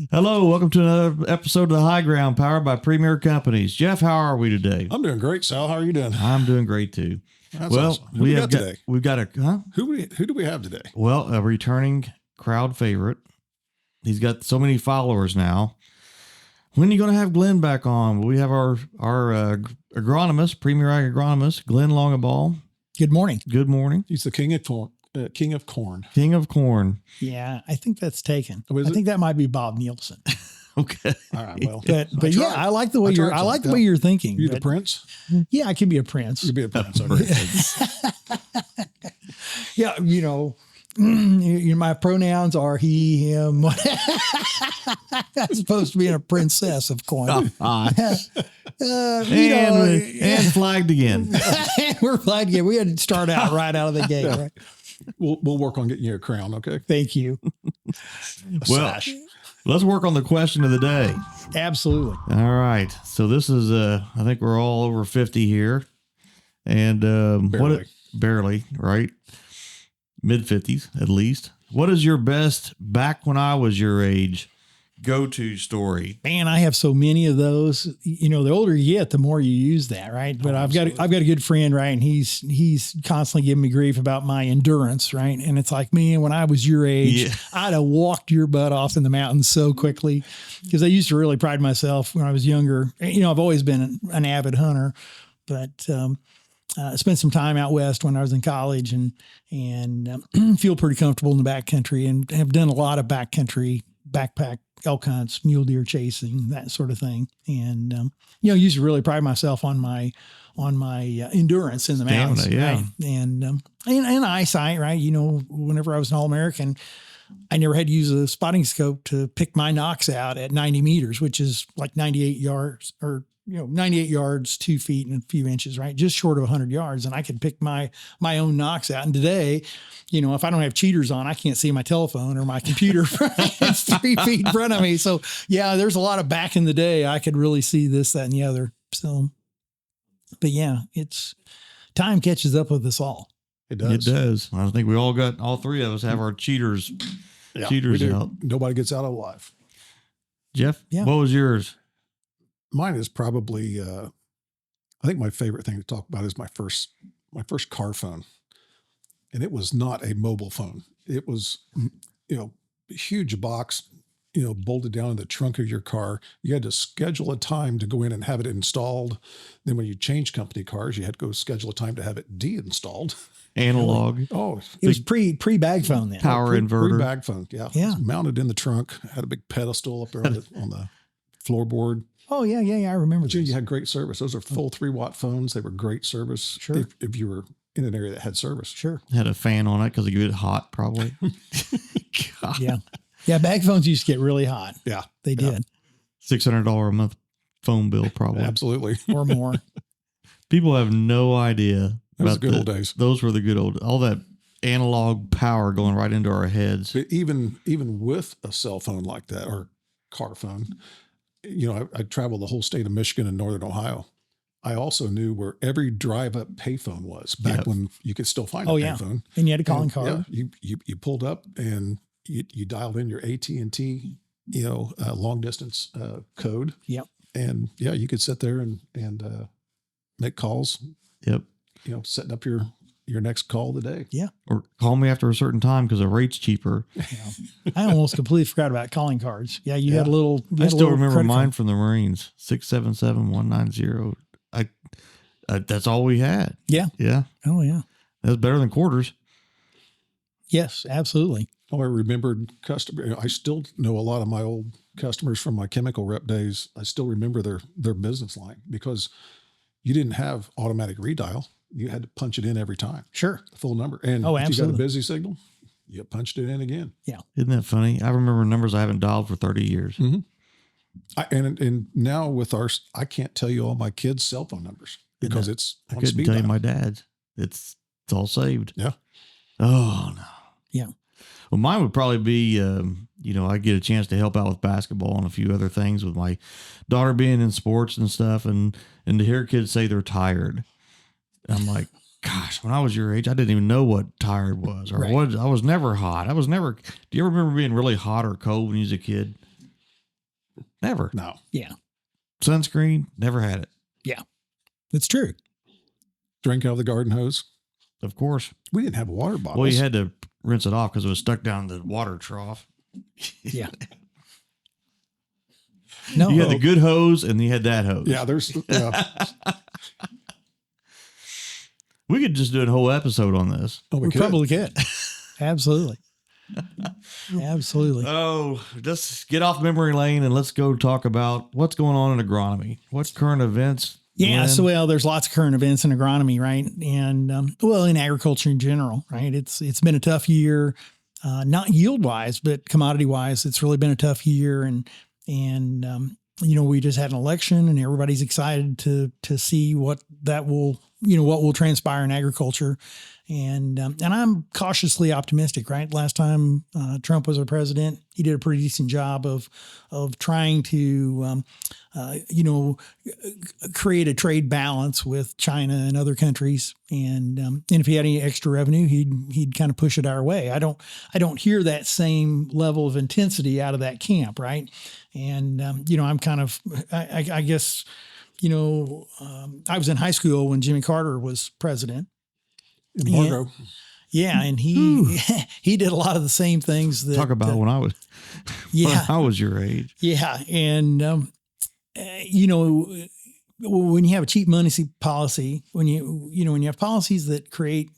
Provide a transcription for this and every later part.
Hello, welcome to another episode of The High Ground, powered by Premier Companies. Jeff, how are we today? I'm doing great, Sal. How are you doing? I'm doing great too. That's awesome. Who we got today? We've got a Who do we have today? Well, a returning crowd favorite. He's got so many followers now. When are you going to have Glenn back on? We have our agronomist, Premier Agronomist, Glenn Longabaugh. Good morning. Good morning. He's the king of corn. King of corn. King of corn. Yeah, I think that's taken. Oh, I think that might be Bob Nielsen. Okay. All right. Well, but yeah, I like the way I like the way you're thinking. You the prince? Yeah, I could be a prince. You'd be a prince. Yeah, my pronouns are he, him. As opposed to being a princess of corn. And flagged again. We're flagged again. We had to start out right out of the gate. Yeah. Right? We'll work on getting you a crown. Okay. Thank you. Sash. Let's work on the question of the day. Absolutely. All right. So this is, I think we're all over 50 here. And barely, right? Mid 50s, at least. What is your best back when I was your age go-to story? Man, I have so many of those. The older you get, the more you use that, right? But I've got a good friend, right? And he's constantly giving me grief about my endurance, right? And it's like, man, when I was your age, I'd have walked your butt off in the mountains so quickly, because I used to really pride myself when I was younger. I've always been an avid hunter, but I spent some time out west when I was in college, and feel pretty comfortable in the backcountry, and have done a lot of backcountry backpack elk hunts, mule deer chasing, that sort of thing. And, used to really pride myself on my endurance in the mountains. Yeah. Right? And eyesight, right? Whenever I was an All-American, I never had to use a spotting scope to pick my knocks out at 90 meters, which is like 98 yards, or 98 yards, 2 feet and a few inches, right? Just short of 100 yards. And I could pick my own knocks out. And today, if I don't have cheaters on, I can't see my telephone or my computer. It's 3 feet in front of me. So yeah, there's a lot of back in the day. I could really see this, that, and the other. So, but yeah, time catches up with us all. It does. It does. I think we all three of us have our cheaters out. Nobody gets out alive. Jeff, Yeah. What was yours? Mine is probably, I think my favorite thing to talk about is my first car phone. And it was not a mobile phone. It was, a huge box, bolted down in the trunk of your car. You had to schedule a time to go in and have it installed. Then when you change company cars, you had to go schedule a time to have it de-installed. Analog. Oh, it was pre-bag phone then. Power inverter. Pre-bag phone. Yeah. Yeah. It was mounted in the trunk, had a big pedestal up there on the floorboard. Oh yeah. I remember Gee, this. you had great service. Those are full 3-watt phones. They were great service. Sure. If you were in an area that had service. Sure. Had a fan on it because it get hot, probably. God. Yeah. Yeah. Bag phones used to get really hot. Yeah. They did. $600 a month phone bill, probably. Absolutely. Or more. People have no idea. Those were the good old days. Those were the good old, all that analog power going right into our heads. But even with a cell phone like that, or car phone, I traveled the whole state of Michigan and Northern Ohio. I also knew where every drive-up payphone was back when you could still find a payphone. And you had a calling card. Yeah, you pulled up and you dialed in your AT&T, long distance code. Yep. And yeah, you could sit there and make calls. Yep. Setting up your next call of the day. Yeah. Or call me after a certain time because the rate's cheaper. Yeah. I almost completely forgot about calling cards. Yeah. You had a little. I still remember mine from the Marines, 677-190. That's all we had. Yeah. Yeah. Oh yeah. That's better than quarters. Yes, absolutely. Oh, I remembered customer. I still know a lot of my old customers from my chemical rep days. I still remember their business line, because you didn't have automatic redial. You had to punch it in every time. Sure. The full number. And if you got a busy signal, you punched it in again. Yeah. Isn't that funny? I remember numbers I haven't dialed for 30 years. Mm-hmm. And now with I can't tell you all my kids' cell phone numbers because it's I on couldn't speed tell you dial. my dad's. It's all saved. Yeah. Oh, no. Yeah. Well, mine would probably be, I get a chance to help out with basketball and a few other things with my daughter being in sports and stuff. And to hear kids say they're tired, I'm like, gosh, when I was your age, I didn't even know what tired was, or Right. what. I was never hot. Do you ever remember being really hot or cold when you was a kid? Never. No. Yeah. Sunscreen, never had it. Yeah. That's true. Drink out of the garden hose. Of course. We didn't have water bottles. Well, you had to rinse it off because it was stuck down the water trough. Yeah. No. You had the good hose and you had that hose. Yeah, there's. We could just do a whole episode on this. Oh, we probably could. Absolutely. Absolutely. Oh, just get off memory lane and let's go talk about what's going on in agronomy. What current events? Yeah. When? So, well, there's lots of current events in agronomy, right? And, well, in agriculture in general, right? It's been a tough year, not yield wise, but commodity wise, it's really been a tough year. And we just had an election and everybody's excited to see what that will, what will transpire in agriculture. And I'm cautiously optimistic, right? Last time Trump was our president, he did a pretty decent job of trying to, create a trade balance with China and other countries. And if he had any extra revenue, he'd kind of push it our way. I don't hear that same level of intensity out of that camp, right? And I'm kind of, I guess, I was in high school when Jimmy Carter was president. Embargo. And he he did a lot of the same things that talk about when I was when I was your age. Yeah, and when you have a cheap money policy, when you have policies that create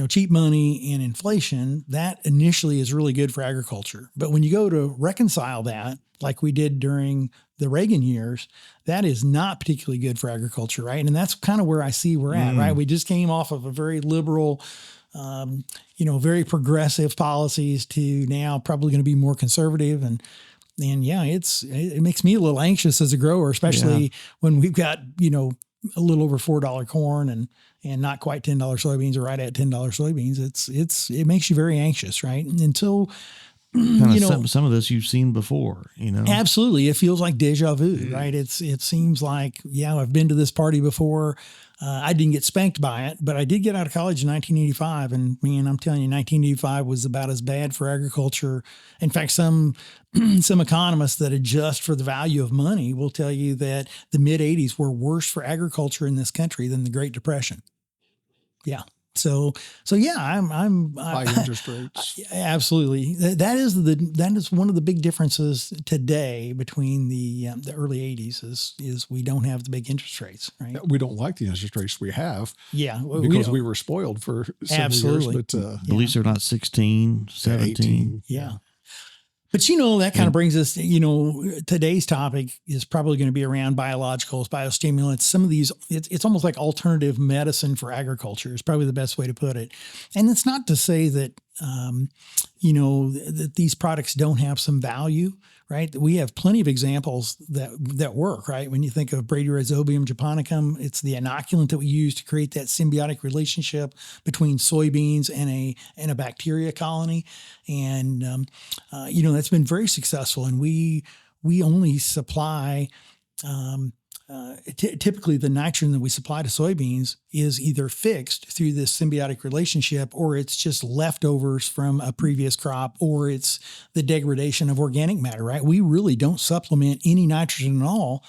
cheap money and inflation, that initially is really good for agriculture. But when you go to reconcile that, like we did during the Reagan years, that is not particularly good for agriculture, right? And that's kind of where I see we're at, right? We just came off of a very liberal, very progressive policies to now probably going to be more conservative. And yeah, it makes me a little anxious as a grower, especially when we've got, a little over $4 corn and not quite $10 soybeans or right at $10 soybeans. It makes you very anxious, right? Until some of this you've seen before, Absolutely. It feels like deja vu, right? It seems like, I've been to this party before. I didn't get spanked by it, but I did get out of college in 1985. And man, I'm telling you, 1985 was about as bad for agriculture. In fact, some economists that adjust for the value of money will tell you that the mid 80s were worse for agriculture in this country than the Great Depression. Yeah. So yeah, I'm high interest rates. Absolutely. That is one of the big differences today between the early 80s is we don't have the big interest rates, right? We don't like the interest rates we have. Yeah. Because we were spoiled for several years. But at least they're not 16, 17. 18. Yeah. But, that kind of brings us, today's topic is probably going to be around biologicals, biostimulants. Some of these, it's almost like alternative medicine for agriculture is probably the best way to put it. And it's not to say that, that these products don't have some value, right? We have plenty of examples that work, right? When you think of Bradyrhizobium japonicum, it's the inoculant that we use to create that symbiotic relationship between soybeans and a bacteria colony. And, that's been very successful. And we only supply, typically the nitrogen that we supply to soybeans is either fixed through this symbiotic relationship, or it's just leftovers from a previous crop, or it's the degradation of organic matter, right? We really don't supplement any nitrogen at all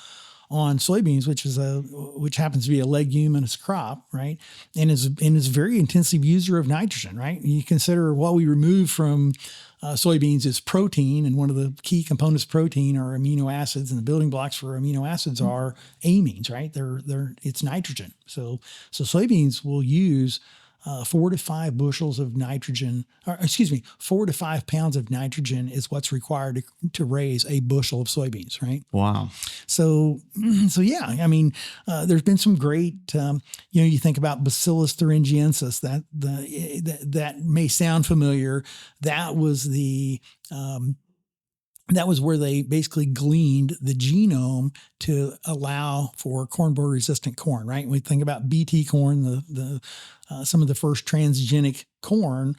on soybeans, which happens to be a leguminous crop, right? And is a very intensive user of nitrogen, right? You consider what we remove from soybeans is protein, and one of the key components of protein are amino acids, and the building blocks for amino acids are amines, right? It's nitrogen. So soybeans will use 4 to 5 bushels of nitrogen, 4 to 5 pounds of nitrogen is what's required to raise a bushel of soybeans, right? Wow. So yeah, I mean, there's been some great, you think about Bacillus thuringiensis, that may sound familiar. That was that was where they basically gleaned the genome to allow for corn borer resistant corn, right? We think about BT corn, some of the first transgenic corn,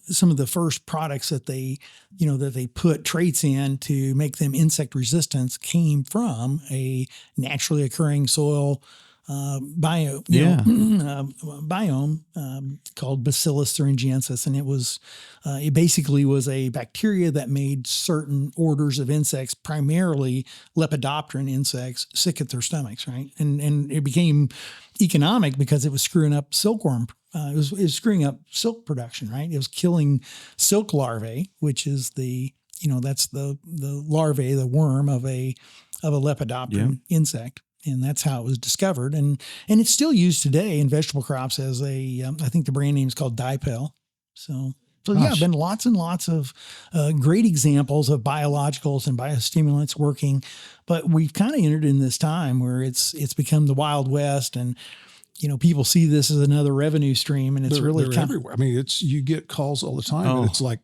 some of the first products that they put traits in to make them insect resistance came from a naturally occurring soil biome called Bacillus thuringiensis, and it basically was a bacteria that made certain orders of insects, primarily lepidopteran insects, sick at their stomachs, right? And it became economic because it was screwing up silkworm. It was screwing up silk production, right? It was killing silk larvae, which is that's the larvae, the worm of a lepidopteran insect. And that's how it was discovered. And it's still used today in vegetable crops as I think the brand name is called Dipel. So yeah, been lots and lots of great examples of biologicals and biostimulants working. But we've kind of entered in this time where it's become the Wild West, and people see this as another revenue stream, and it's really they're everywhere. I mean, you get calls all the time, and it's like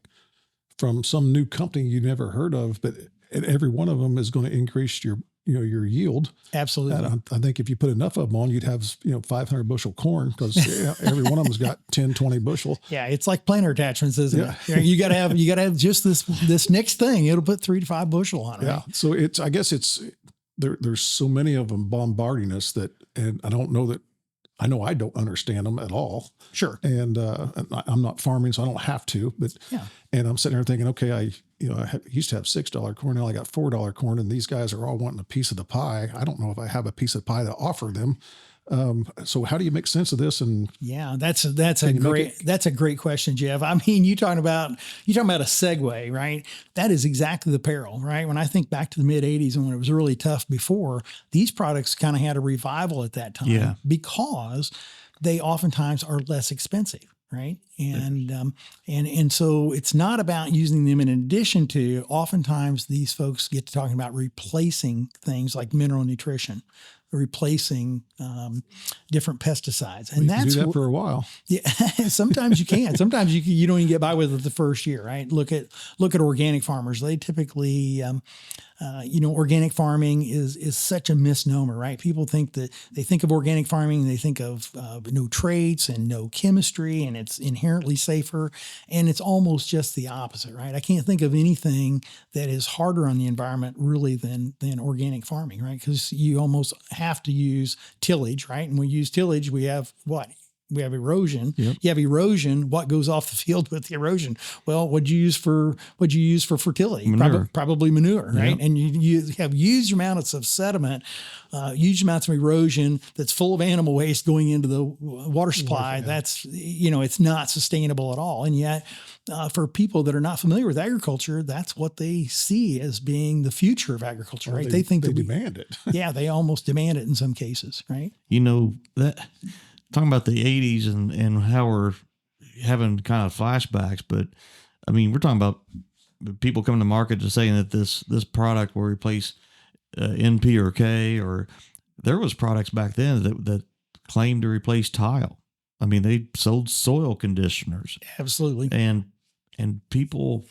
from some new company you never heard of, but every one of them is going to increase your yield. Absolutely. And I think if you put enough of them on, you'd have 500 bushel corn, because every one of them's got 10, 20 bushel. Yeah, it's like planter attachments, isn't it? You got to have just this next thing. It'll put 3 to 5 bushel on it. Yeah. Right? So I guess there's so many of them bombarding us and I don't know that. I know I don't understand them at all. Sure. And I'm not farming, so I don't have to. But and I'm sitting there thinking, okay, I used to have $6 corn, now I got $4 corn, and these guys are all wanting a piece of the pie. I don't know if I have a piece of pie to offer them. So how do you make sense of this? And that's a great question, Jeff. I mean, you're talking about a segue, right? That is exactly the peril, right? When I think back to the mid '80s and when it was really tough before, these products kind of had a revival at that time because they oftentimes are less expensive. Right. And so it's not about using them in addition to. Oftentimes these folks get to talking about replacing things like mineral nutrition, replacing different pesticides. And that's do that for a while. Yeah. Sometimes you can. Sometimes you don't even get by with it the first year, right? Look at organic farmers. They typically, organic farming is such a misnomer, right? People think that they think of organic farming and they think of no traits and no chemistry, and it's inherently safer. And it's almost just the opposite, right? I can't think of anything that is harder on the environment really than organic farming, right? Because you almost have to use tillage, right? And when we use tillage, we have what? We have erosion. Yep. You have erosion. What goes off the field with the erosion? Well, what'd you use for fertility? Manure. Probably manure, right? Yep. And you have huge amounts of sediment, huge amounts of erosion that's full of animal waste going into the water supply. That's, it's not sustainable at all. And yet, for people that are not familiar with agriculture, that's what they see as being the future of agriculture, right? They think they demand it. Yeah, they almost demand it in some cases, right? That. Talking about the 80s and how we're having kind of flashbacks, but I mean, we're talking about people coming to market just saying that this product will replace NP or K, or there was products back then that claimed to replace tile. I mean, they sold soil conditioners. Absolutely. And people,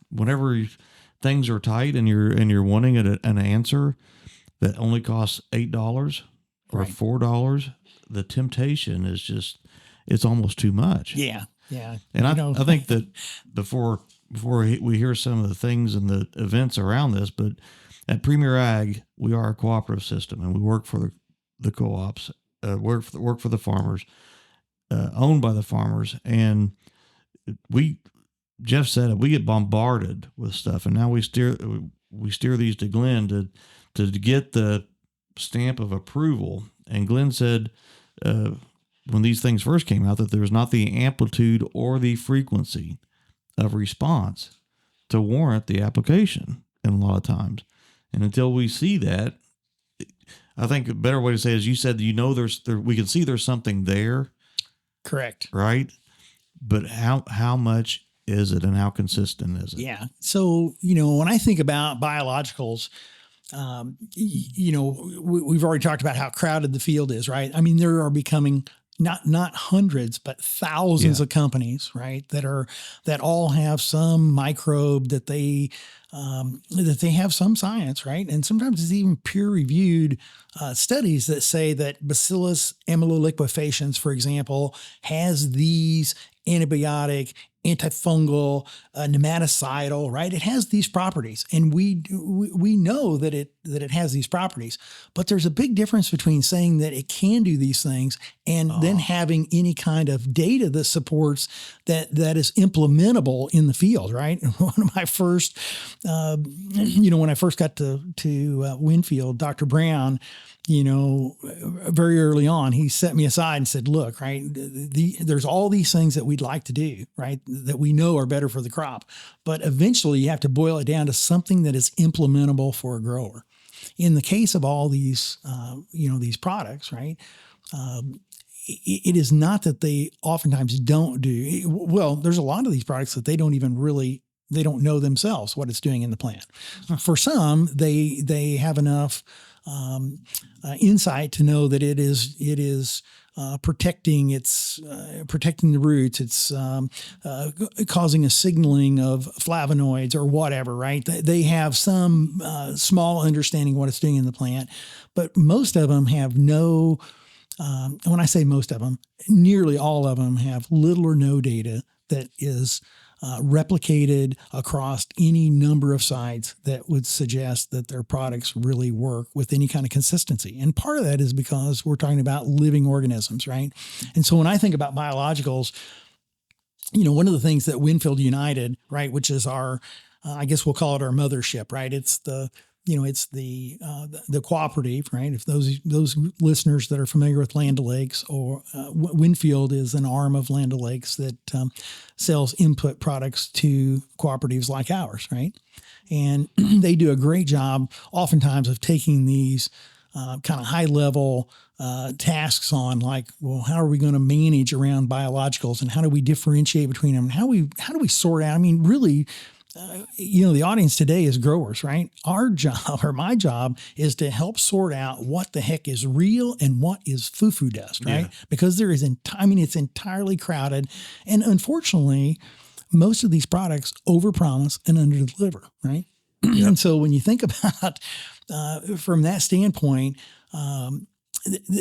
whenever things are tight and you're wanting an answer that only costs $8 or $4, the temptation is just, it's almost too much. Yeah. Yeah. And I think that before we hear some of the things and the events around this, but at Premier Ag, we are a cooperative system, and we work for the co-ops, work for the farmers, owned by the farmers. And Jeff said it, we get bombarded with stuff, and now we steer these to Glenn to get the stamp of approval. And Glenn said, when these things first came out, that there was not the amplitude or the frequency of response to warrant the application in a lot of times. And until we see that, I think a better way to say it is, you said, we can see there's something there. Correct. Right. But how much is it, and how consistent is it? Yeah. So, when I think about biologicals, we've already talked about how crowded the field is, right? I mean, there are becoming not hundreds, but thousands of companies, right? That all have some microbe that they have some science, right? And sometimes it's even peer-reviewed studies that say that Bacillus amyloliquefaciens, for example, has these antibiotic, antifungal, nematicidal, right? It has these properties, and we know that it it has these properties. But there's a big difference between saying that it can do these things and then having any kind of data that supports that is implementable in the field, right? One of my first, when I first got to Winfield, Dr. Brown, very early on, he set me aside and said, look, right, there's all these things that we'd like to do, right, that we know are better for the crop. But eventually you have to boil it down to something that is implementable for a grower. In the case of all these, these products, right, it is not that they oftentimes don't do, well, there's a lot of these products that they don't know themselves what it's doing in the plant. For some, they have enough insight to know that it is protecting the roots. It's causing a signaling of flavonoids or whatever, right? They have some small understanding of what it's doing in the plant, but most of them have no. When I say most of them, nearly all of them have little or no data that is replicated across any number of sites that would suggest that their products really work with any kind of consistency. And part of that is because we're talking about living organisms, right? And so when I think about biologicals, one of the things that Winfield United, right, which is our, I guess we'll call it our mothership, right? It's the cooperative, right? If those listeners that are familiar with Land O'Lakes, or Winfield is an arm of Land O'Lakes that sells input products to cooperatives like ours, right? And they do a great job oftentimes of taking these kind of high level tasks on, like, well, how are we going to manage around biologicals, and how do we differentiate between them? How do we sort out? I mean, really, the audience today is growers, right? Our job, or my job, is to help sort out what the heck is real and what is foo-foo dust, right? Yeah. Because there is, it's entirely crowded. And unfortunately, most of these products overpromise and underdeliver, right? Yep. And so when you think about, from that standpoint,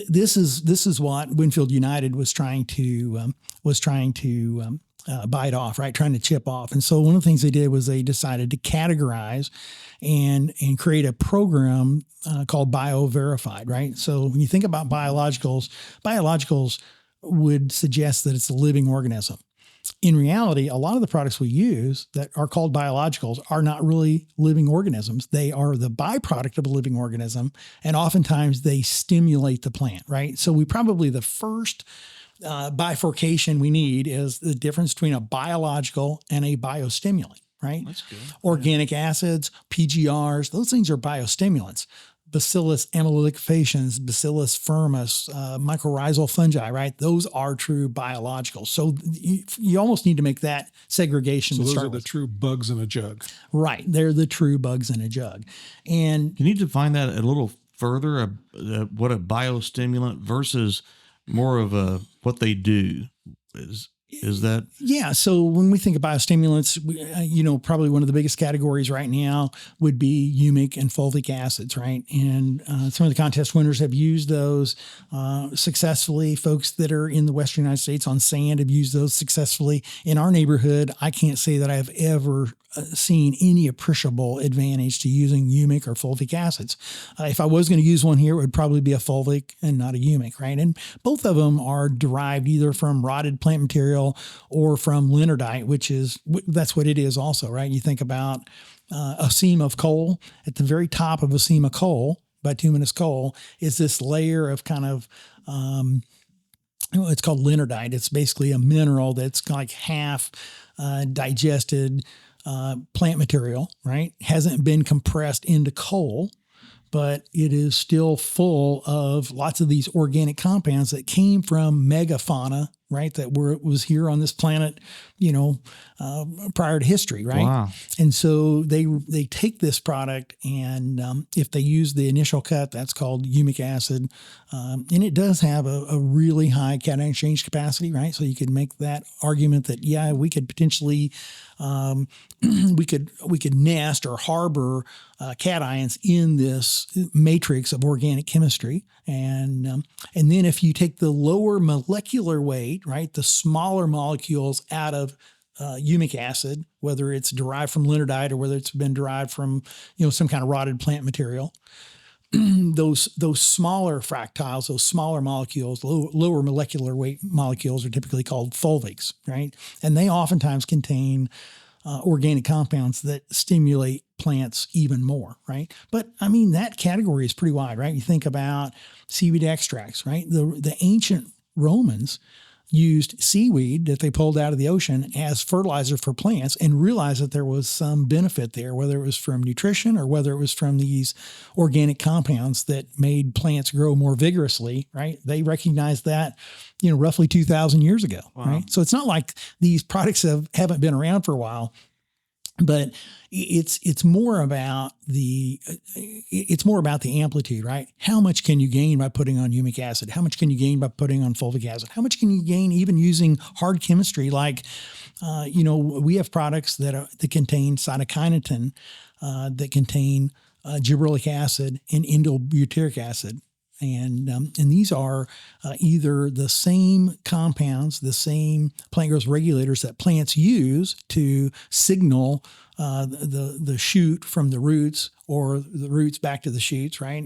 this is what Winfield United was trying to bite off, right? Trying to chip off. And so one of the things they did was they decided to categorize and create a program called BioVerified, right? So when you think about biologicals would suggest that it's a living organism. In reality, a lot of the products we use that are called biologicals are not really living organisms. They are the byproduct of a living organism, and oftentimes they stimulate the plant, right? So the first bifurcation we need is the difference between a biological and a biostimulant, right? That's good. Organic acids, PGRs, those things are biostimulants. Bacillus amyloidofaciens, Bacillus firmus, mycorrhizal fungi, right? Those are true biologicals. So you almost need to make that segregation. So those are the true bugs in a jug. Right. They're the true bugs in a jug. And you need to find that a little further, what a biostimulant versus more of what they do is that? Yeah. So when we think of biostimulants, probably one of the biggest categories right now would be humic and fulvic acids, right? And some of the contest winners have used those successfully. Folks that are in the Western United States on sand have used those successfully. In our neighborhood, I can't say that I've ever seen any appreciable advantage to using humic or fulvic acids. If I was going to use one here, it would probably be a fulvic and not a humic, right? And both of them are derived either from rotted plant material or from linardite, that's what it is also, right? You think about a seam of coal. At the very top of a seam of coal, bituminous coal, is this layer of kind of it's called linardite. It's basically a mineral that's like half digested plant material, right? Hasn't been compressed into coal, but it is still full of lots of these organic compounds that came from megafauna, right? That was here on this planet, prior to history, right? Wow. And so they take this product, and if they use the initial cut, that's called humic acid, and it does have a really high cation exchange capacity, right? So you could make that argument that we could potentially we could nest or harbor cations in this matrix of organic chemistry, and then if you take the lower molecular weight, right, the smaller molecules out of humic acid, whether it's derived from linodite or whether it's been derived from, some kind of rotted plant material. Those smaller fractiles, those smaller molecules, lower molecular weight molecules are typically called fulvics, right? And they oftentimes contain organic compounds that stimulate plants even more, right? But I mean, that category is pretty wide, right? You think about seaweed extracts, right? The ancient Romans used seaweed that they pulled out of the ocean as fertilizer for plants and realized that there was some benefit there, whether it was from nutrition or whether it was from these organic compounds that made plants grow more vigorously, right? They recognized that, roughly 2,000 years ago, wow. Right? So it's not like these products haven't been around for a while, but it's more about the amplitude, right? How much can you gain by putting on humic acid? How much can you gain by putting on fulvic acid? How much can you gain even using hard chemistry? Like, we have products that contain cytokinetin, that contain gibberellic acid and indole-butyric acid. And these are either the same compounds, the same plant growth regulators that plants use to signal the shoot from the roots or the roots back to the shoots, right?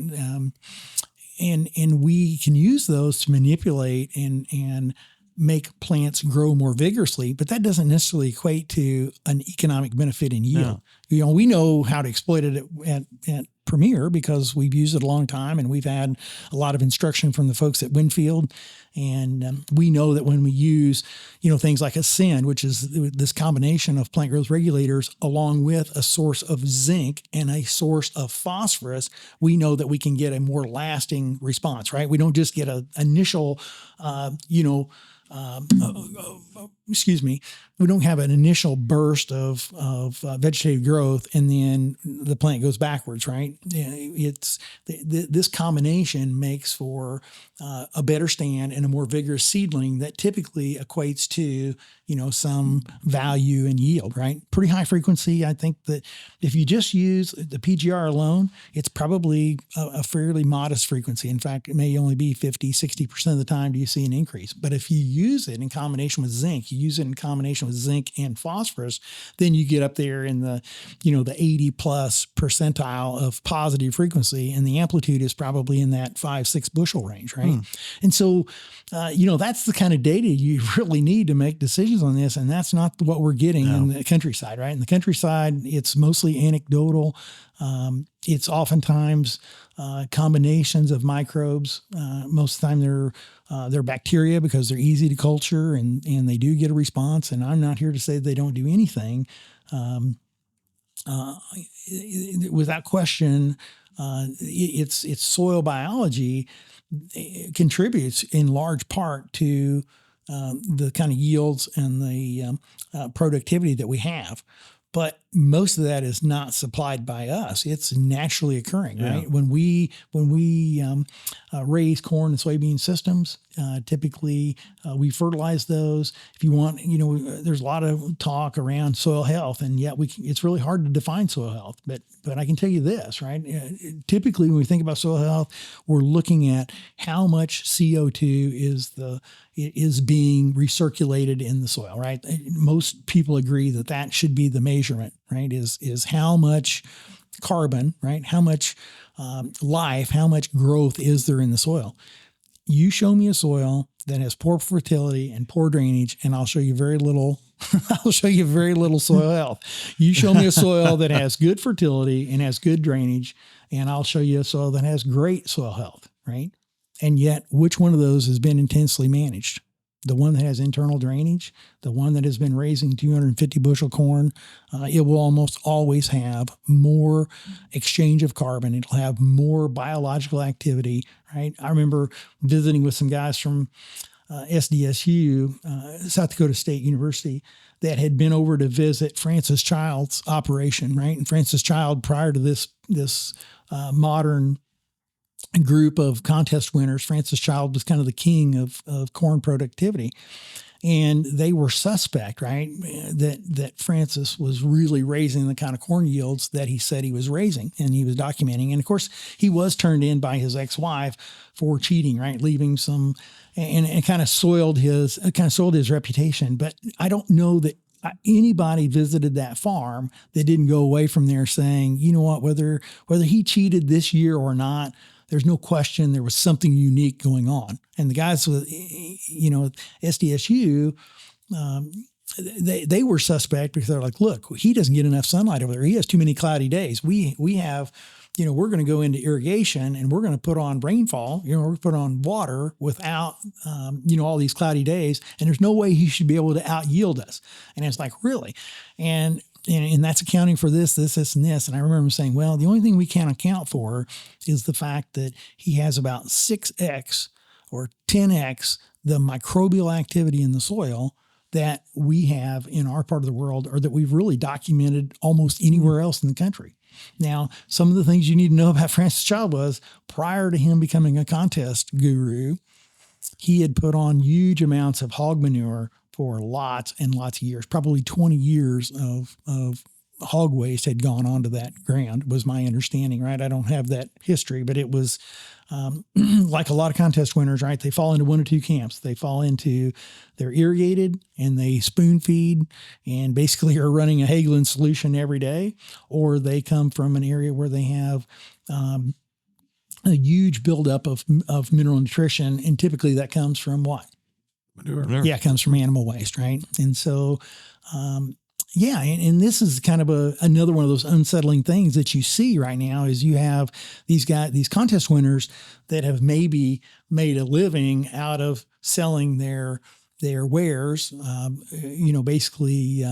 And we can use those to manipulate and make plants grow more vigorously, but that doesn't necessarily equate to an economic benefit in yield. No. We know how to exploit it at Premier because we've used it a long time and we've had a lot of instruction from the folks at Winfield. And we know that when we use, things like Ascend, which is this combination of plant growth regulators along with a source of zinc and a source of phosphorus, we know that we can get a more lasting response, right? We don't just get an initial, we don't have an initial burst of vegetative growth and then the plant goes backwards, right? This combination makes for a better stand and a more vigorous seedling that typically equates to, some value and yield, right? Pretty high frequency. I think that if you just use the PGR alone, it's probably a fairly modest frequency. In fact, it may only be 50, 60% of the time do you see an increase. But if you use it in combination with zinc, you use it in combination with zinc and phosphorus, then you get up there in the 80 plus percentile of positive frequency. And the amplitude is probably in that 5-6 bushel range, right? And so, that's the kind of data you really need to make decisions on this. And that's not what we're getting in the countryside, right? In the countryside, it's mostly anecdotal. It's oftentimes combinations of microbes. Most of the time they're bacteria because they're easy to culture and they do get a response. And I'm not here to say they don't do anything. Without question, it's soil biology contributes in large part to the kind of yields and the productivity that we have. But most of that is not supplied by us. It's naturally occurring, right? When we raise corn and soybean systems, typically we fertilize those. If you want, there's a lot of talk around soil health, and yet it's really hard to define soil health. But I can tell you this, right? Typically, when we think about soil health, we're looking at how much CO2 is being recirculated in the soil, right? Most people agree that should be the measurement, right? Is how much carbon, right? How much life, how much growth is there in the soil? You show me a soil that has poor fertility and poor drainage, and I'll show you very little. I'll show you very little soil health. You show me a soil that has good fertility and has good drainage, and I'll show you a soil that has great soil health, right? And yet, which one of those has been intensely managed? The one that has internal drainage, the one that has been raising 250 bushel corn, it will almost always have more exchange of carbon. It'll have more biological activity, right? I remember visiting with some guys from SDSU, South Dakota State University, that had been over to visit Francis Child's operation, right? And Francis Child, prior to this modern group of contest winners, Francis Child was kind of the king of corn productivity. And they were suspect, right, that Francis was really raising the kind of corn yields that he said he was raising, and he was documenting. And of course, he was turned in by his ex-wife for cheating, right, leaving some, and kind of soiled his reputation. But I don't know that anybody visited that farm that didn't go away from there saying, you know what, whether he cheated this year or not, there's no question there was something unique going on. And the guys with, SDSU, they were suspect because they're like, look, he doesn't get enough sunlight over there. He has too many cloudy days. We have, we're going to go into irrigation and we're going to put on rainfall, we're put on water without, all these cloudy days. And there's no way he should be able to out yield us. And it's like, really? And that's accounting for this, and this. And I remember saying, well, the only thing we can't account for is the fact that he has about 6x or 10x the microbial activity in the soil that we have in our part of the world, or that we've really documented almost anywhere else in the country. Now, some of the things you need to know about Francis Child was, prior to him becoming a contest guru, he had put on huge amounts of hog manure for lots and lots of years. Probably 20 years of hog waste had gone onto that ground, was my understanding, right? I don't have that history, but it was like a lot of contest winners, right? They fall into one or two camps. They fall into, they're irrigated and they spoon feed and basically are running a Hagelin solution every day, or they come from an area where they have a huge buildup of mineral nutrition. And typically that comes from what? Manure. Yeah, it comes from animal waste, right? And so, and this is kind of another one of those unsettling things that you see right now is you have these contest winners that have maybe made a living out of selling their wares, basically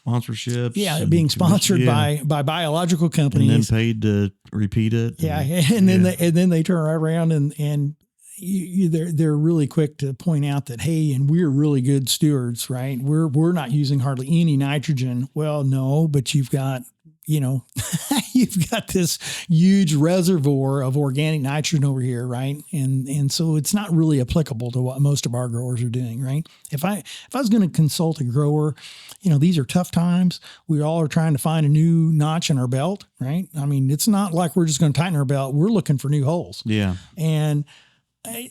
sponsorships. Yeah, being sponsored by biological companies, and then paid to repeat it. Yeah, and then they turn around and they're really quick to point out that, hey, and we're really good stewards, right? We're not using hardly any nitrogen. Well, no, but you've got, you've got this huge reservoir of organic nitrogen over here, right? And so it's not really applicable to what most of our growers are doing, right? If I was going to consult a grower, these are tough times. We all are trying to find a new notch in our belt, right? I mean, it's not like we're just going to tighten our belt. We're looking for new holes. Yeah.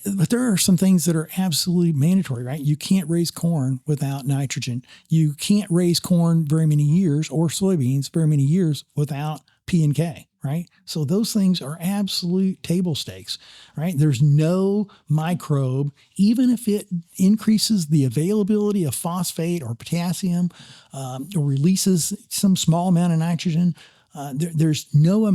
But there are some things that are absolutely mandatory, right? You can't raise corn without nitrogen. You can't raise corn very many years, or soybeans very many years, without P&K, right? So those things are absolute table stakes, right? There's no microbe, even if it increases the availability of phosphate or potassium, or releases some small amount of nitrogen. There's no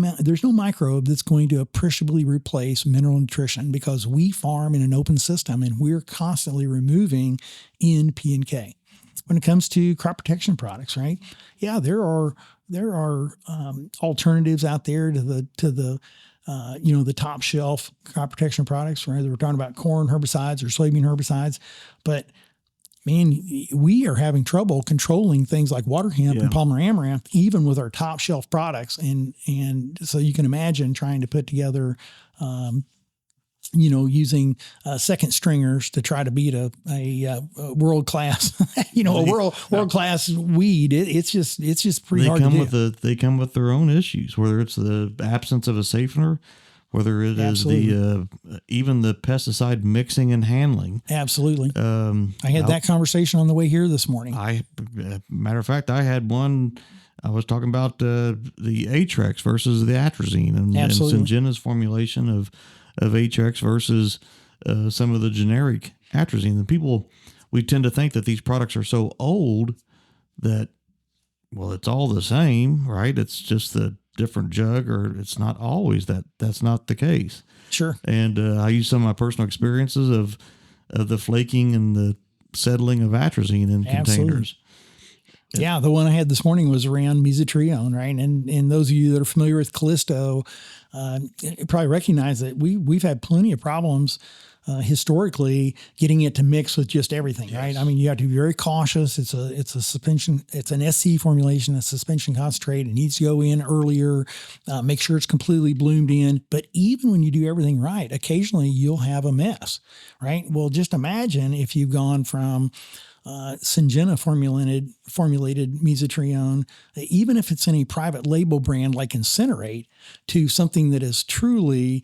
microbe that's going to appreciably replace mineral nutrition, because we farm in an open system and we're constantly removing N, P, and K. When it comes to crop protection products, right? Yeah, there are alternatives out there to the top shelf crop protection products, right? We're talking about corn herbicides or soybean herbicides, but man, we are having trouble controlling things like water hemp and palmer amaranth, even with our top shelf products. And so you can imagine trying to put together, using second stringers to try to beat a world class, world class weed. It's just pretty hard to do. They come with their own issues, whether it's the absence of a safener, whether it is even the pesticide mixing and handling. Absolutely. I had that conversation on the way here this morning. Matter of fact, I had one. I was talking about the Atrex versus the atrazine and Syngena's formulation of Atrex versus some of the generic atrazine. And people, we tend to think that these products are so old that, well, it's all the same, right? It's just the different jug, or it's not always that's not the case. Sure. And I use some of my personal experiences of the flaking and the settling of atrazine in containers. Yeah, the one I had this morning was around mesotrione, right? And those of you that are familiar with Callisto probably recognize that we've had plenty of problems historically getting it to mix with just everything, right? I mean, you have to be very cautious. It's a suspension. It's an SC formulation, a suspension concentrate. It needs to go in earlier, make sure it's completely bloomed in. But even when you do everything right, occasionally you'll have a mess, right? Well, just imagine if you've gone from Syngenta formulated formulated mesotrione, even if it's in a private label brand like Incinerate, to something that is truly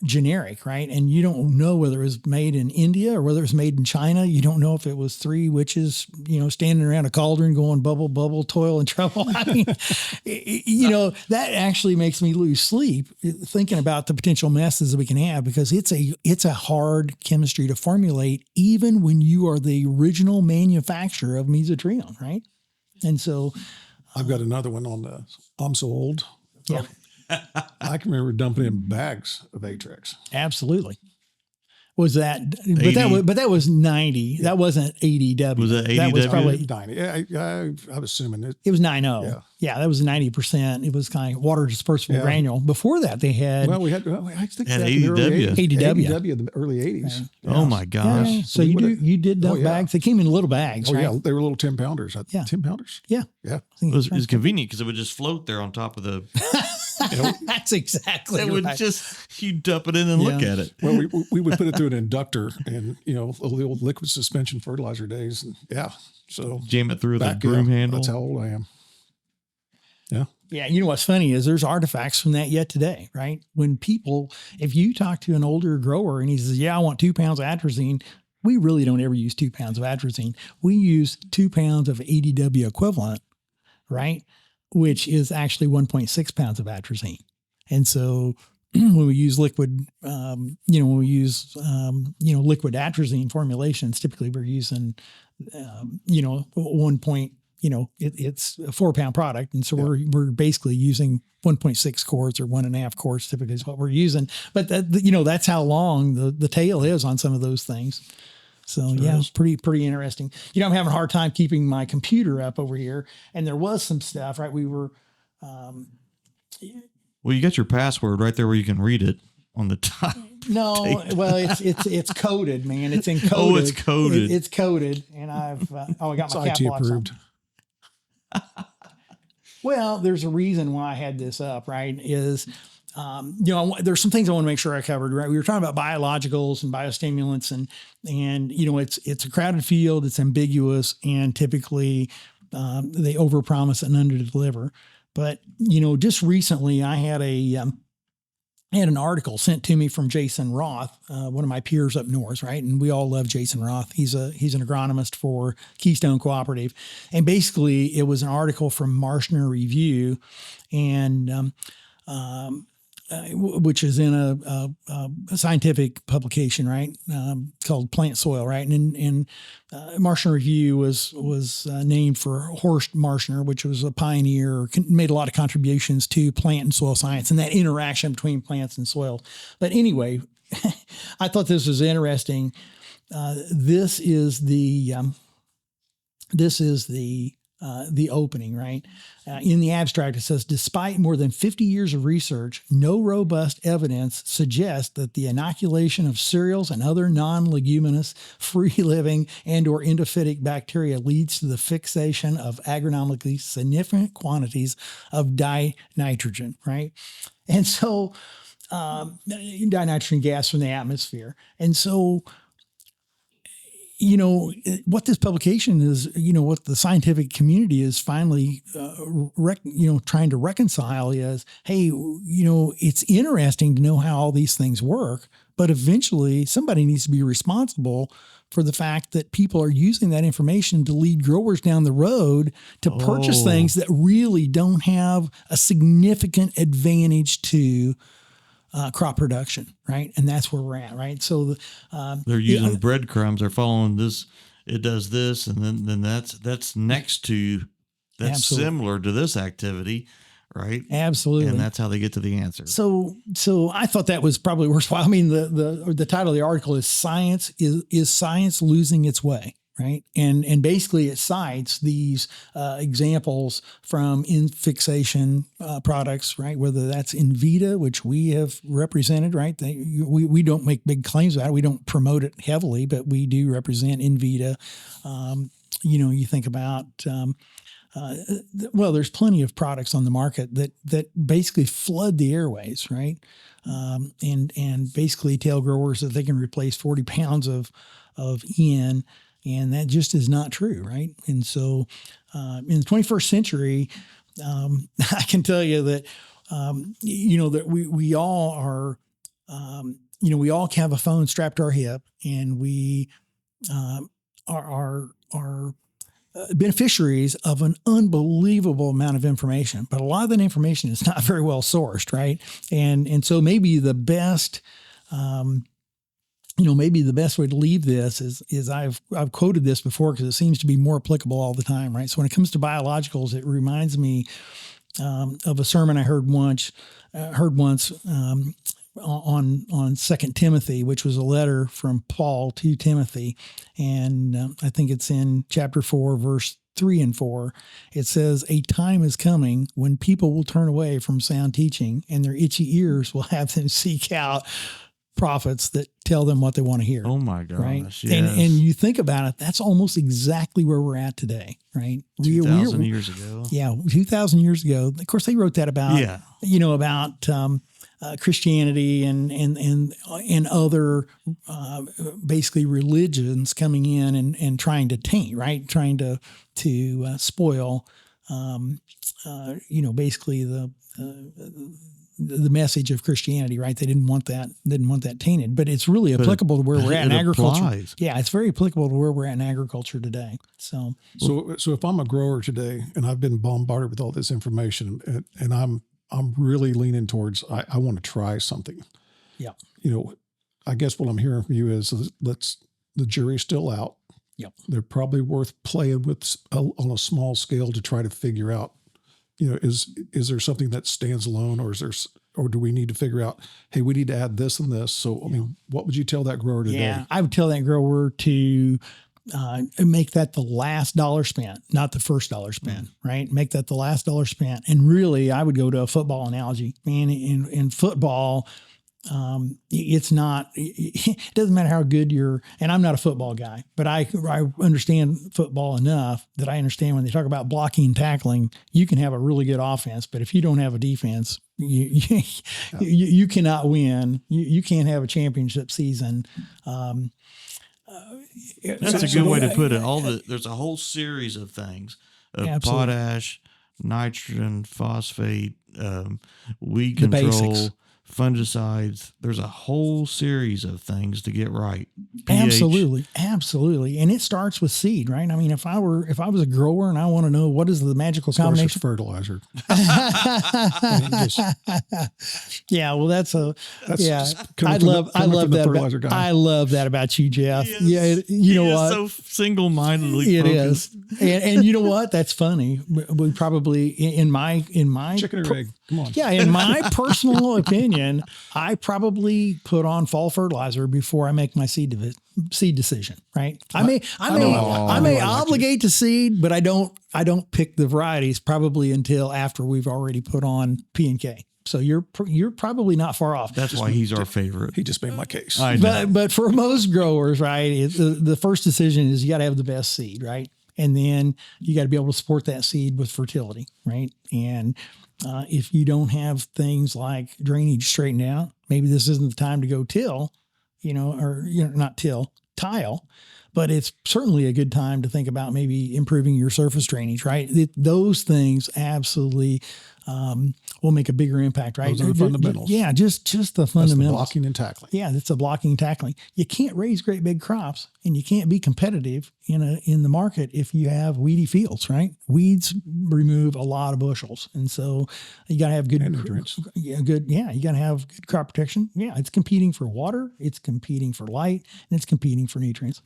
generic, right? And you don't know whether it was made in India or whether it was made in China. You don't know if it was three witches, standing around a cauldron going bubble, bubble, toil and trouble. I mean, that actually makes me lose sleep thinking about the potential messes that we can have, because it's a hard chemistry to formulate, even when you are the original manufacturer of mesotrione, right? And so I've got another one on the I'm so old. Yeah. I can remember dumping in bags of Atrix. Absolutely. Was that, but that was 90. Yeah. That wasn't ADW. Was that ADW? That was probably 90. Yeah, I'm assuming it. It was 90. Yeah. Yeah, that was 90%. It was kind of water dispersible granule. Before that, they had. Well, I think had ADW. ADW in the early 80s. Yeah. Oh my gosh. Yeah. So you did dump bags. They came in little bags, right? Yeah, they were little 10 pounders. Yeah. 10 pounders? Yeah. Yeah. It was convenient because it would just float there on top of the. That's exactly it right. would just, you dump it in and look at it. Well, we would put it through an inductor and, the old liquid suspension fertilizer days. And so. Jam it through the broom handle. That's how old I am. Yeah. Yeah. You know, what's funny is there's artifacts from that yet today, right? When if you talk to an older grower and he says, I want 2 pounds of atrazine, we really don't ever use 2 pounds of atrazine. We use 2 pounds of ADW equivalent, right? Which is actually 1.6 pounds of atrazine. And so when we use liquid, liquid atrazine formulations, typically we're using, it's a 4 pound product. And so we're basically using 1.6 quarts or 1.5 quarts typically is what we're using. But that's how long the tail is on some of those things. So it's pretty interesting. I'm having a hard time keeping my computer up over here, and there was some stuff, right? We were, well, you got your password right there where you can read it on the top. No, well, it's coded, man. It's encoded. Oh, it's coded. It's coded, and I got my cap IT locks approved. on. Well, there's a reason why I had this up, right? Is there's some things I want to make sure I covered, right? We were talking about biologicals and biostimulants and it's a crowded field. It's ambiguous, and typically they overpromise and underdeliver. But, just recently I had an article sent to me from Jason Roth, one of my peers up north, right? And we all love Jason Roth. He's an agronomist for Keystone Cooperative. And basically it was an article from Marshner Review, and which is in a scientific publication, right? Called Plant Soil, right? And Marshner Review was named for Horst Marshner, which was a pioneer, made a lot of contributions to plant and soil science and that interaction between plants and soil. But anyway, I thought this was interesting. This is the opening, right? In the abstract, it says, despite more than 50 years of research, no robust evidence suggests that the inoculation of cereals and other non-leguminous, free-living, and or endophytic bacteria leads to the fixation of agronomically significant quantities of dinitrogen, right? And so, dinitrogen gas from the atmosphere. And so, what this publication is, what the scientific community is finally, trying to reconcile is, hey, it's interesting to know how all these things work, but eventually somebody needs to be responsible for the fact that people are using that information to lead growers down the road to purchase things that really don't have a significant advantage to crop production, right? And that's where we're at, right? So they're using breadcrumbs. They're following this. It does this, and then that's next to that's similar to this activity, right? Absolutely, and that's how they get to the answer. So I thought that was probably worthwhile. I mean, the title of the article is "Science is Science Losing Its Way?" Right. And basically it cites these examples from in fixation products, right? Whether that's Invita, which we have represented, right? We don't make big claims about it. We don't promote it heavily, but we do represent Invita. You think about, there's plenty of products on the market that basically flood the airways, right? And basically tell growers that they can replace 40 pounds of N And that just is not true, right? And so in the 21st century, I can tell you that, that we all are, we all have a phone strapped to our hip, and we are beneficiaries of an unbelievable amount of information. But a lot of that information is not very well sourced, right? And so maybe the best maybe the best way to leave this is I've quoted this before because it seems to be more applicable all the time, right? So when it comes to biologicals, it reminds me of a sermon I heard once on 2 Timothy, which was a letter from Paul to Timothy, and I think it's in chapter 4, verse 3 and 4. It says, "A time is coming when people will turn away from sound teaching, and their itchy ears will have them seek out prophets that tell them what they want to hear." Oh my gosh. Right. Yes. And you think about it, that's almost exactly where we're at today, right? 2,000 years ago. Yeah. 2,000 years ago. Of course, they wrote that about, about Christianity and other basically religions coming in and trying to taint, right? Trying to spoil, basically the message of Christianity, right? They didn't want that tainted, but it's really applicable to where we're at in agriculture. Applies. Yeah, it's very applicable to where we're at in agriculture today. So if I'm a grower today and I've been bombarded with all this information, and I'm really leaning towards I want to try something. Yeah. I guess what I'm hearing from you is the jury's still out. Yep. They're probably worth playing with on a small scale to try to figure out, is there something that stands alone, or do we need to figure out, hey, we need to add this and this? So, I mean, what would you tell that grower today? Yeah, I would tell that grower to make that the last dollar spent, not the first dollar spent, right? Make that the last dollar spent. And really, I would go to a football analogy. Man, in football, it's not, it doesn't matter how good and I'm not a football guy, but I understand football enough that I understand when they talk about blocking and tackling, you can have a really good offense, but if you don't have a defense, you cannot win. You can't have a championship season. That's a good way to put it. There's a whole series of things of potash, nitrogen, phosphate, weed control, fungicides. There's a whole series of things to get right. pH. Absolutely. And it starts with seed, right? I mean, if I was a grower and I want to know what is the magical combination, fertilizer. Yeah, well, I love that. I love that about you, Jeff. Yes. Yeah, you know what? So single-mindedly focused. And you know what? That's funny. We probably in my chicken or egg. Come on. Yeah, in my personal opinion, I probably put on fall fertilizer before I make my seed decision. Right? I may obligate to seed, but I don't pick the varieties probably until after we've already put on P&K. So you're probably not far off. That's why he's our favorite. He just made my case. But for most growers, right, the first decision is you got to have the best seed, right? And then you got to be able to support that seed with fertility, right? And if you don't have things like drainage straightened out, maybe this isn't the time to go tile, but it's certainly a good time to think about maybe improving your surface drainage, right? Those things absolutely will make a bigger impact, right? Those are the fundamentals. Yeah, just the fundamentals. That's the blocking and tackling. Yeah, that's a blocking and tackling. You can't raise great big crops, and you can't be competitive in the market if you have weedy fields, right? Weeds remove a lot of bushels, and so you got to have good nutrients. You got to have good crop protection. Yeah, it's competing for water, it's competing for light, and it's competing for nutrients.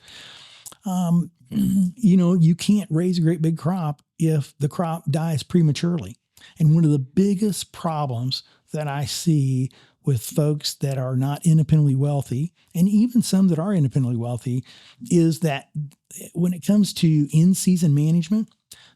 You can't raise a great big crop if the crop dies prematurely. And one of the biggest problems that I see with folks that are not independently wealthy, and even some that are independently wealthy, is that when it comes to in-season management,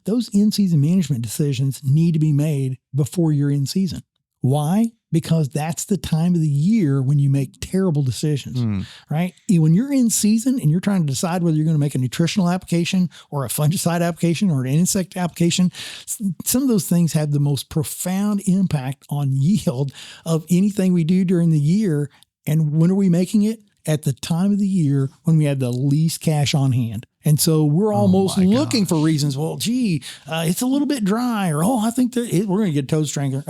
those in-season management decisions need to be made before you're in season. Why? Because that's the time of the year when you make terrible decisions, right? When you're in season and you're trying to decide whether you're going to make a nutritional application or a fungicide application or an insect application, some of those things have the most profound impact on yield of anything we do during the year. And when are we making it? At the time of the year when we have the least cash on hand. And so we're almost my looking gosh. for reasons. Well, gee, it's a little bit dry, or I think that we're going to get a toad strangler.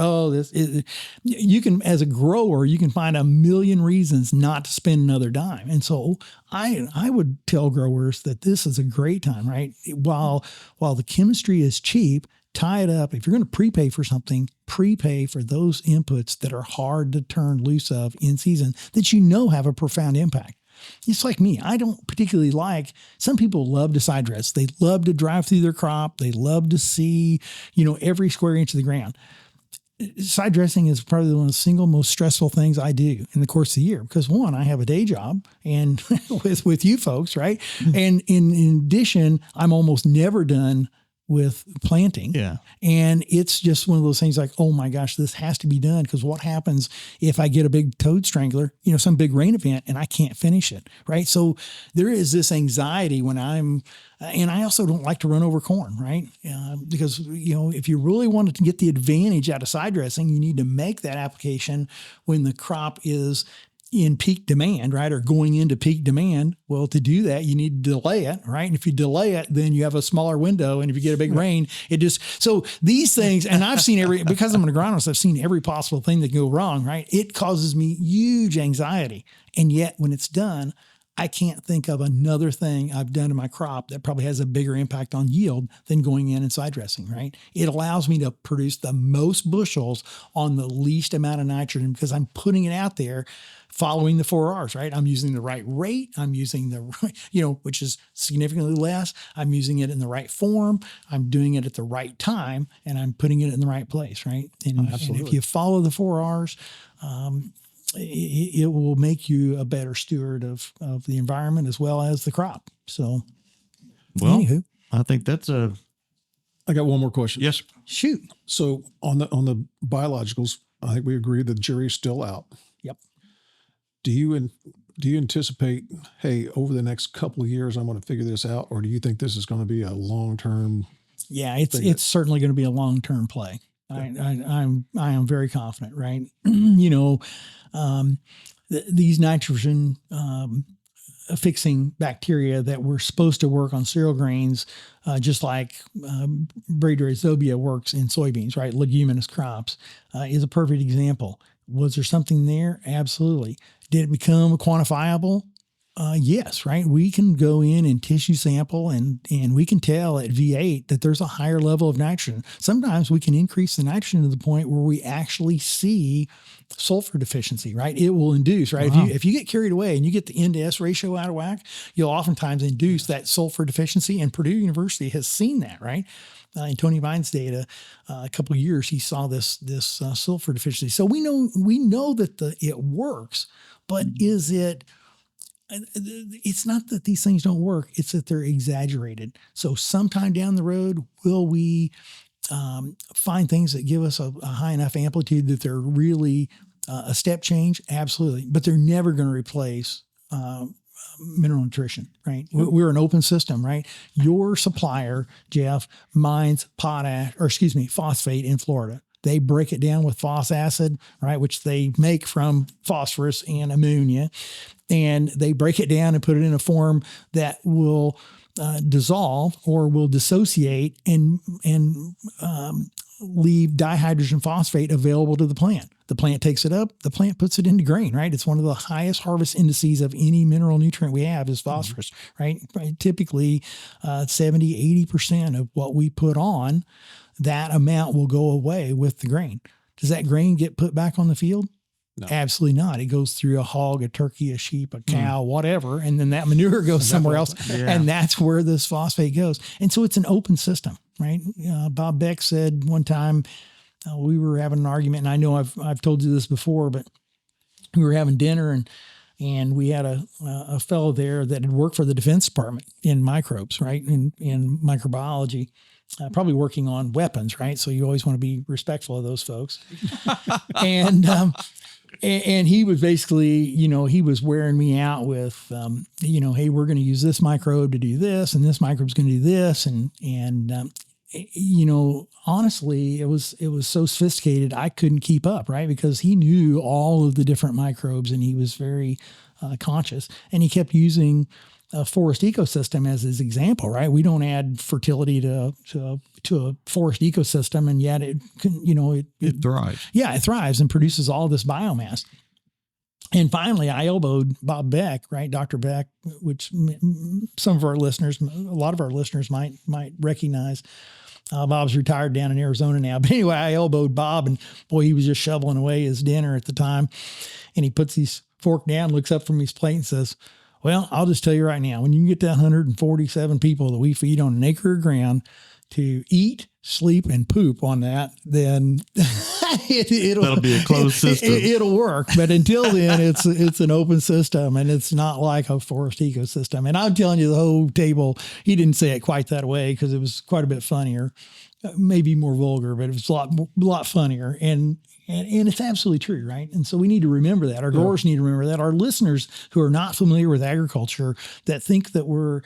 You can, as a grower, you can find a million reasons not to spend another dime. And so I would tell growers that this is a great time, right? While the chemistry is cheap, tie it up. If you're going to prepay for something, prepay for those inputs that are hard to turn loose of in season that have a profound impact. It's like me. I don't particularly like, some people love to side dress. They love to drive through their crop. They love to see, every square inch of the ground. Side dressing is probably one of the single most stressful things I do in the course of the year, because one, I have a day job and with you folks, right? Mm-hmm. And in addition, I'm almost never done with planting. Yeah. And it's just one of those things like, oh my gosh, this has to be done. Because what happens if I get a big toad strangler, some big rain event, and I can't finish it, right? So there is this anxiety when and I also don't like to run over corn, right? Because, if you really wanted to get the advantage out of side dressing, you need to make that application when the crop is in peak demand, right? Or going into peak demand. Well, to do that, you need to delay it, right? And if you delay it, then you have a smaller window. And if you get a big rain, so these things, and I've seen because I'm an agronomist, I've seen every possible thing that can go wrong, right? It causes me huge anxiety. And yet when it's done, I can't think of another thing I've done to my crop that probably has a bigger impact on yield than going in and side dressing, right? It allows me to produce the most bushels on the least amount of nitrogen because I'm putting it out there following the 4 R's, right? I'm using the right rate. I'm using the right, which is significantly less. I'm using it in the right form. I'm doing it at the right time, and I'm putting it in the right place, right? And if you follow the 4 R's, it will make you a better steward of the environment as well as the crop. So, anywho, I think that's I got one more question. Yes. Shoot. So on the biologicals, I think we agree the jury's still out. Yep. Do you anticipate, hey, over the next couple of years, I'm going to figure this out, or do you think this is going to be a long-term? Yeah, it's certainly going to be a long-term play. I am very confident, right? These nitrogen fixing bacteria that were supposed to work on cereal grains, just like Bradyrhizobia works in soybeans, right? Leguminous crops is a perfect example. Was there something there? Absolutely. Did it become quantifiable? Yes, right. We can go in and tissue sample and we can tell at V8 that there's a higher level of nitrogen. Sometimes we can increase the nitrogen to the point where we actually see sulfur deficiency, right? It will induce, right? Wow. If you get carried away and you get the N to S ratio out of whack, you'll oftentimes induce that sulfur deficiency. And Purdue University has seen that, right? In Tony Vine's data, a couple of years, he saw this sulfur deficiency. So we know that it works, but is it? It's not that these things don't work. It's that they're exaggerated. So sometime down the road, will we find things that give us a high enough amplitude that they're really a step change? Absolutely. But they're never going to replace mineral nutrition, right? We're an open system, right? Your supplier, Jeff, mines phosphate in Florida. They break it down with phos acid, right, which they make from phosphorus and ammonia. And they break it down and put it in a form that will dissolve or will dissociate and leave dihydrogen phosphate available to the plant. The plant takes it up, the plant puts it into grain, right? It's one of the highest harvest indices of any mineral nutrient we have is phosphorus, right? Typically 70, 80% of what we put on, that amount will go away with the grain. Does that grain get put back on the field? No. Absolutely not. It goes through a hog, a turkey, a sheep, a cow, whatever. And then that manure goes somewhere else. Yeah. And that's where this phosphate goes. And so it's an open system, right? Bob Beck said one time, we were having an argument, and I know I've told you this before, but we were having dinner and we had a fellow there that had worked for the Defense Department in microbes, right? In microbiology. Probably working on weapons, right? So you always want to be respectful of those folks. And he was basically, he was wearing me out with, hey, we're going to use this microbe to do this, and this microbe's going to do this, and honestly, it was so sophisticated I couldn't keep up, right? Because he knew all of the different microbes, and he was very conscious, and he kept using a forest ecosystem as his example, right? We don't add fertility to a forest ecosystem, and yet it can, it thrives. Yeah, it thrives and produces all this biomass. And finally, I elbowed Bob Beck, right? Dr. Beck, which some of our listeners, a lot of our listeners might recognize. Bob's retired down in Arizona now. But anyway, I elbowed Bob, and boy, he was just shoveling away his dinner at the time. And he puts his fork down, looks up from his plate and says, well, I'll just tell you right now, when you get that 147 people that we feed on an acre of ground to eat, sleep, and poop on that, then that'll be a closed system. It'll work. But until then, it's an open system, and it's not like a forest ecosystem. And I'm telling you, the whole table, he didn't say it quite that way because it was quite a bit funnier, maybe more vulgar, but it was a lot funnier. And it's absolutely true, right? And so we need to remember that. Our growers need to remember that. Our listeners who are not familiar with agriculture, that think that we're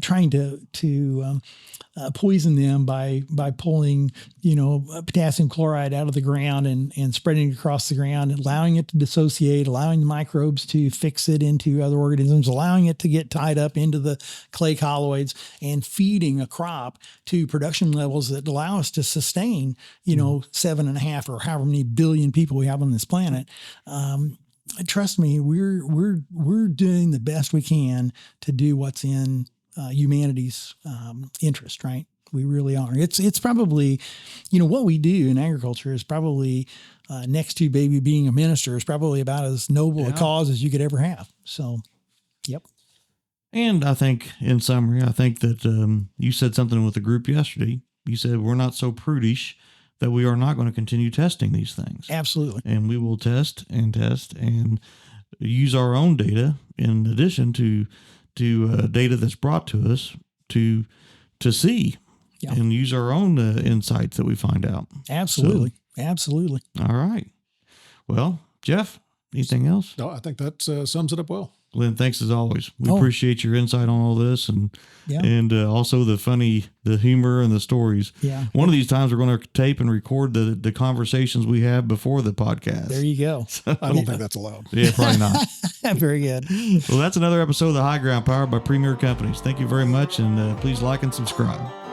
trying to poison them by pulling, potassium chloride out of the ground and spreading it across the ground, and allowing it to dissociate, allowing the microbes to fix it into other organisms, allowing it to get tied up into the clay colloids, and feeding a crop to production levels that allow us to sustain, 7.5 or however many billion people we have on this planet. Trust me, we're doing the best we can to do what's in humanity's interest, right? We really are. It's probably, what we do in agriculture is probably next to baby being a minister is probably about as noble a cause as you could ever have. So, yep. And I think, in summary, that you said something with the group yesterday. You said we're not so prudish that we are not going to continue testing these things. Absolutely. And we will test and use our own data in addition to data that's brought to us to see and use our own insights that we find out. Absolutely. Absolutely. All right. Well, Jeff, anything else? No, I think that sums it up well. Lynn, thanks as always. We appreciate your insight on all this and also the humor and the stories. Yeah. One of these times we're going to tape and record the conversations we have before the podcast. There you go. I don't think that's allowed. Yeah, probably not. Very good. Well, that's another episode of The High Ground, powered by Premier Companies. Thank you very much, and please like and subscribe.